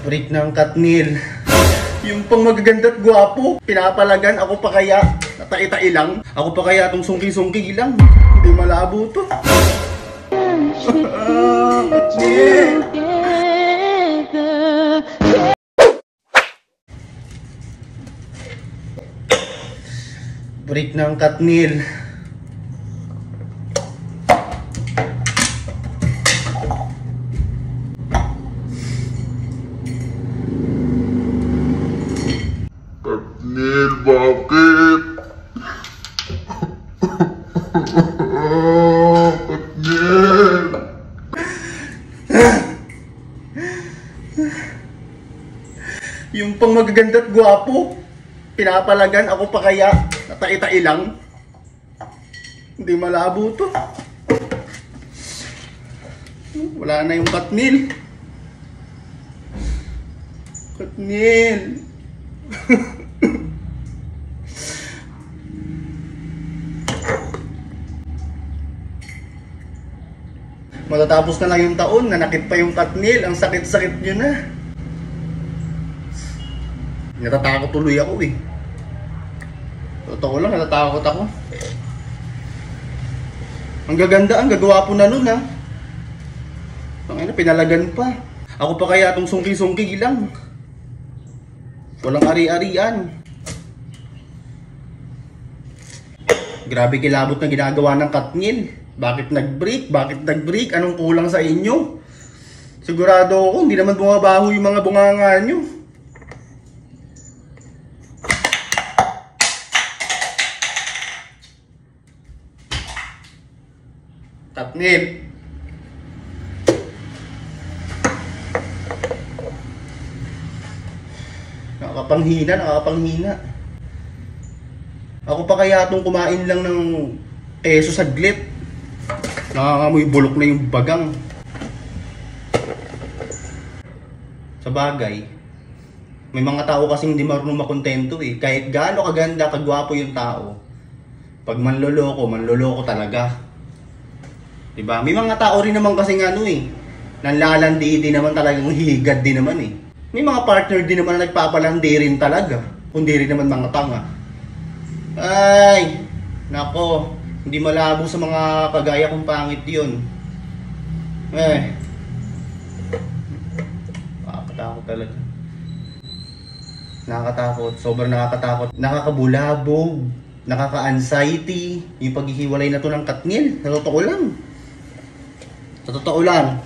Break ng Katnil. Yung pang magaganda't gwapo, pinapalagan ako pa kaya, natai-tai lang. Ako pa kaya itong sungki-sungki lang. Hindi malabo to. Katnil! Break ng Katnil. Katnil, bakit? Katnil! Yung pang magaganda't gwapo, pinapalagan ako pa kaya, natai-tai lang. Hindi malabo to. Wala na yung Katnil. Katnil. Matatapos na lang yung taon, nanakit pa yung Katnil. Ang sakit-sakit nyo na. Natatakot tuloy ako eh. Totoo lang, natatakot ako. Ang gaganda, ang gagawa po na nun ha. Ang pinalagan pa. Ako pa kaya itong sungki-sungki lang. Walang ari-arian. Grabe kilabot na ginagawa ng Katnil. Bakit nag-break? Bakit nag-break? Anong kulang sa inyo? Sigurado ako, hindi naman bumabaho yung mga bunganga nyo. Katnil. Nakakapanghina. Ako pa kaya itong kumain lang ng keso saglit. Nakakamoy bulok na yung bagang. Sa bagay, may mga tao kasing hindi marunong makontento eh. Kahit gaano kaganda, kagwapo yung tao, pag manloloko talaga. Diba? May mga tao rin naman kasing ano eh, nanlalandi din naman talagang higad din naman eh. May mga partner din naman na nagpapalandi rin talaga, kundi rin naman mga tanga. Ay, nako, hindi malabo sa mga kagaya kong pangit yun. Nakakatakot talaga. Nakakatakot, sobrang nakakatakot. Nakakabulabog, nakaka-anxiety, yung paghihiwalay na to ng Katnil. Sa totoo lang.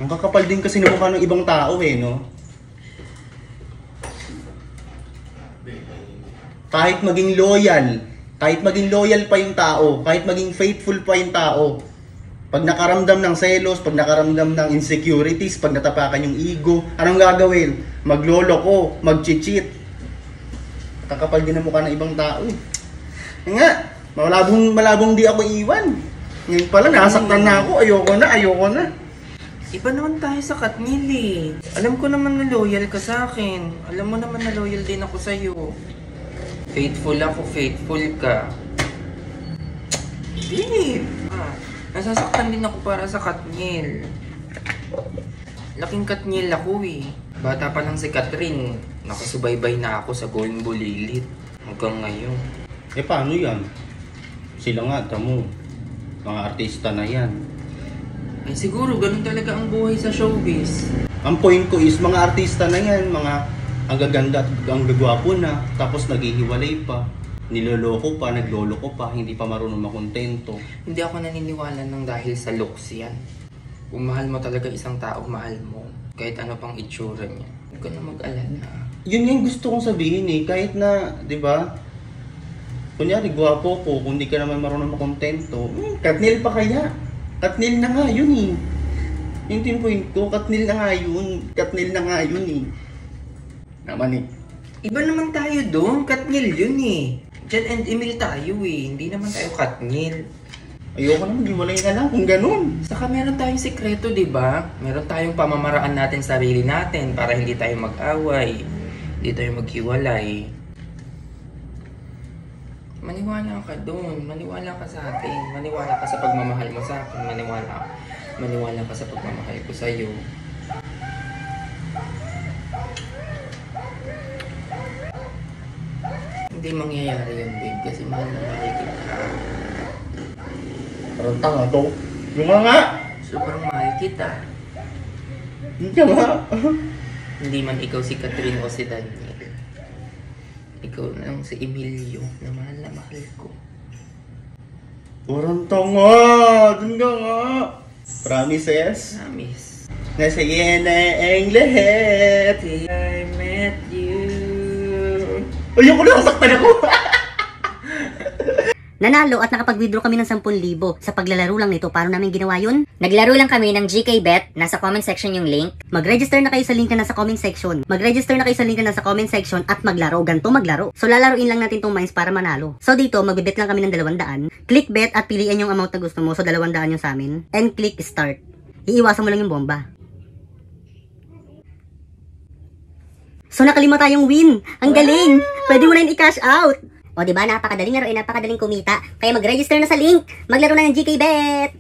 Ang kakapal din kasi ng mukha ng ibang tao eh, no? Kahit maging loyal pa yung tao, kahit maging faithful pa yung tao, pag nakaramdam ng selos, pag nakaramdam ng insecurities, pag natapakan yung ego, anong gagawin? Magloloko, mag-cheat. Kakapal din ang mukha ng ibang tao eh. Nga, malabong di ako iwan. Ngayon pala, nasaktan na ako, ayoko na. Iba naman tayo sa Katnil eh. Alam ko naman na loyal ka sa akin. Alam mo naman na loyal din ako sa'yo. Faithful ako, faithful ka. Babe! Nasasaktan din ako para sa Katnil. Laking Katnil ako eh. Bata pa lang si Catherine, nakasubaybay na ako sa Going Bulilit. Hanggang ngayon. Eh paano yan? Sila nga, tamo. Mga artista na yan. Eh siguro, ganun talaga ang buhay sa showbiz. Ang point ko is, mga artista na yan, mga ang gaganda at ang gagwapo na, tapos naghihiwalay pa, niloloko pa, nagloloko pa, hindi pa marunong makontento. Hindi ako naniniwala ng dahil sa looks yan. Kung mahal mo talaga isang tao, mahal mo. Kahit ano pang itsura niya. Huwag ka na mag-alala. Yun yung gusto kong sabihin eh, kahit na, di ba? Kunyari, gwapo ko, kung di ka naman marunong makontento, Katnil pa kaya? Katnil na nga yun eh. Yung pinpoint ko, Katnil na nga yun eh. Naman eh. Iba naman tayo doon, Katnil yun eh. Jan and Emil tayo eh, hindi naman tayo Katnil. Ayoko na maghiwalay na lang kung ganun. Saka meron tayong sikreto, di ba? Meron tayong pamamaraan natin sarili natin para hindi tayo mag-away, hindi tayo maghiwalay. Maniwala ka doon, maniwala ka sa atin, maniwala ka sa pagmamahal mo sa akin, maniwala ka. maniwala ka sa pagmamahal ko sa'yo. Hindi mangyayari yun, babe, kasi mahal na mahal kita. Parang tanga to. Yung nga! Sobrang mahal kita. Hindi nga! Hindi man ikaw si Catherine o si Daniel. Ikaw lang si Emilio na mahal ko. Parang tanga! Dun ka nga! Promises? Promise. Nasa iyan na ang lahat. I met you. Ayoko na, saktan ako! Nanalo at nakapag-withdraw kami ng 10,000 sa paglalaro lang nito. Paano namin ginawa yun? Naglaro lang kami ng GK Bet. Nasa comment section yung link. Mag-register na kayo sa link na nasa comment section. Mag-register na kayo sa link na nasa comment section at maglaro. Ganto maglaro. So lalaruin lang natin tong mines para manalo. So dito, magbibet lang kami ng 200. Click bet at piliin yung amount na gusto mo. So 200 yung sa amin. And click start. Iiwasan mo lang yung bomba. So nakalima tayong win. Ang galing. Pwede mo na yun i-cash out. O diba, napakadaling laruin, napakadaling kumita. Kaya mag-register na sa link. Maglaro na ng GK Bet.